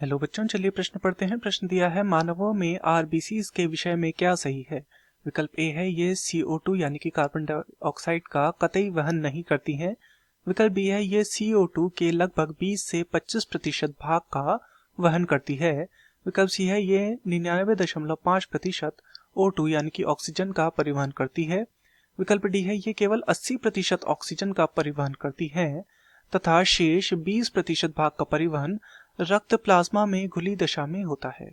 Hello बच्चों, चलिए प्रश्न पढ़ते हैं। प्रश्न दिया है, मानवों में आरबीसीज के विषय में क्या सही है। विकल्प ए है, ये CO2 यानी कि कार्बन डाइऑक्साइड का कतई वहन नहीं करती हैं। विकल्प बी है, ये CO2 के लगभग 20 से 25% भाग का वहन करती है। विकल्प सी है, ये 99.5% O2 यानी कि ऑक्सीजन का परिवहन करती है। विकल्प डी है, ये केवल 80% ऑक्सीजन का परिवहन करती है तथा शेष 20% भाग का परिवहन रक्त प्लाज्मा में घुली दशा में होता है।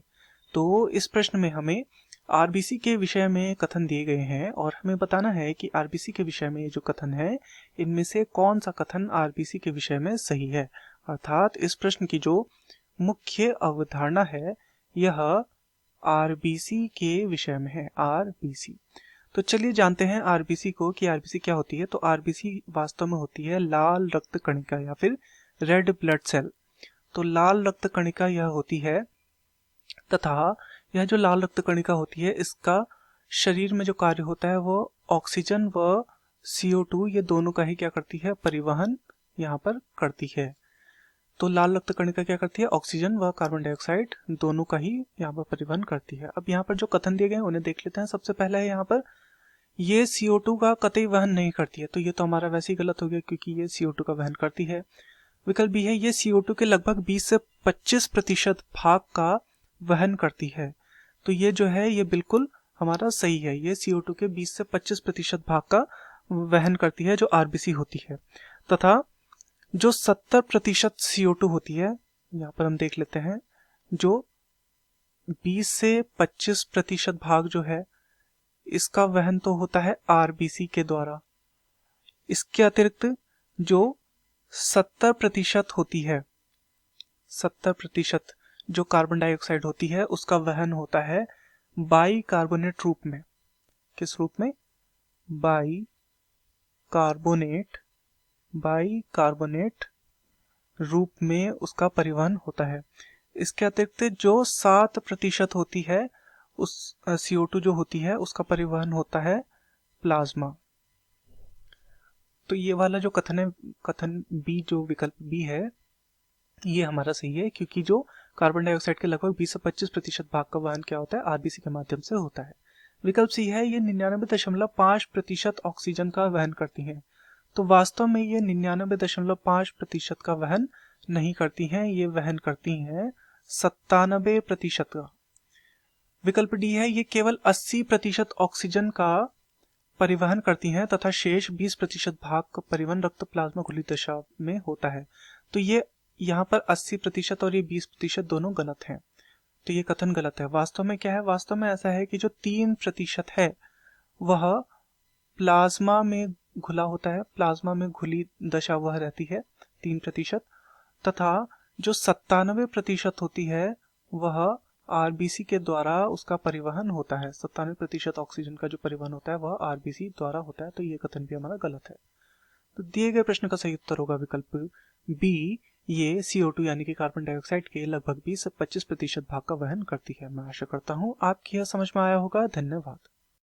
तो इस प्रश्न में हमें आरबीसी के विषय में कथन दिए गए हैं और हमें बताना है कि आरबीसी के विषय में जो कथन है इनमें से कौन सा कथन आरबीसी के विषय में सही है। अर्थात इस प्रश्न की जो मुख्य अवधारणा है यह आरबीसी के विषय में है। आरबीसी, तो चलिए जानते हैं आरबीसी को कि आरबीसी क्या होती है। तो आरबीसी वास्तव में होती है लाल रक्त कणिका या फिर रेड ब्लड सेल। तो लाल रक्त कणिका यह होती है तथा यह जो लाल रक्त कणिका होती है इसका शरीर में जो कार्य होता है वो ऑक्सीजन व CO2 ये दोनों का ही क्या करती है, परिवहन यहाँ पर करती है। तो लाल रक्त कणिका क्या करती है, ऑक्सीजन व कार्बन डाइऑक्साइड दोनों का ही यहाँ पर परिवहन करती है। अब यहाँ पर जो कथन दिए गए हैं उन्हें देख लेते हैं। सबसे पहला है यहाँ पर, ये CO2 का कतई वहन नहीं करती है। तो ये तो हमारा वैसे ही गलत हो गया क्योंकि ये CO2 का वहन करती है। विकल्प बी है, ये CO2 के लगभग 20 से 25% भाग का वहन करती है। तो ये जो है ये बिल्कुल हमारा सही है, ये CO2 के 20 से 25% भाग का वहन करती है जो आरबीसी होती है। तथा जो 70% CO2 होती है, यहाँ पर हम देख लेते हैं, जो 20 से 25% भाग जो है इसका वहन तो होता है आरबीसी के द्वारा। इसके अतिरिक्त जो 70% होती है, 70% जो कार्बन डाइऑक्साइड होती है उसका वहन होता है बाई कार्बोनेट रूप में। किस रूप में, बाई कार्बोनेट, बाई कार्बोनेट रूप में उसका परिवहन होता है। इसके अतिरिक्त जो 7% होती है उस CO2 जो होती है उसका परिवहन होता है प्लाज्मा। तो ये वाला जो कथन है, कथन बी, जो विकल्प बी है ये हमारा सही है क्योंकि जो कार्बन डाइऑक्साइड के लगभग 20 से 25% भाग का वहन क्या होता है, आरबीसी के माध्यम से होता है। विकल्प सी है, ये 99.5% ऑक्सीजन का वहन करती हैं। तो वास्तव में ये 99.5% का वहन नहीं करती हैं, ये वहन करती हैं 97% का। विकल्प डी है, ये केवल 80% ऑक्सीजन का परिवहन करती हैं तथा शेष 20% भाग का परिवहन रक्त प्लाज्मा खुली दशा में होता है। तो ये यहाँ पर 80% और ये 20% दोनों गलत हैं। तो ये कथन गलत है। वास्तव में क्या है, वास्तव में ऐसा है कि जो 3% है वह प्लाज्मा में घुला होता है, प्लाज्मा में घुली दशा वह रहती है 3%, तथा जो 97% होती है वह आरबीसी के द्वारा उसका परिवहन होता है। 97% ऑक्सीजन का जो परिवहन होता है वह आरबीसी द्वारा होता है। तो ये कथन भी हमारा गलत है। तो दिए गए प्रश्न का सही उत्तर होगा विकल्प बी, ये CO2 यानी कि कार्बन डाइऑक्साइड के लगभग 20 से 25% भाग का वहन करती है। मैं आशा करता हूँ आपकी यह समझ में आया होगा। धन्यवाद।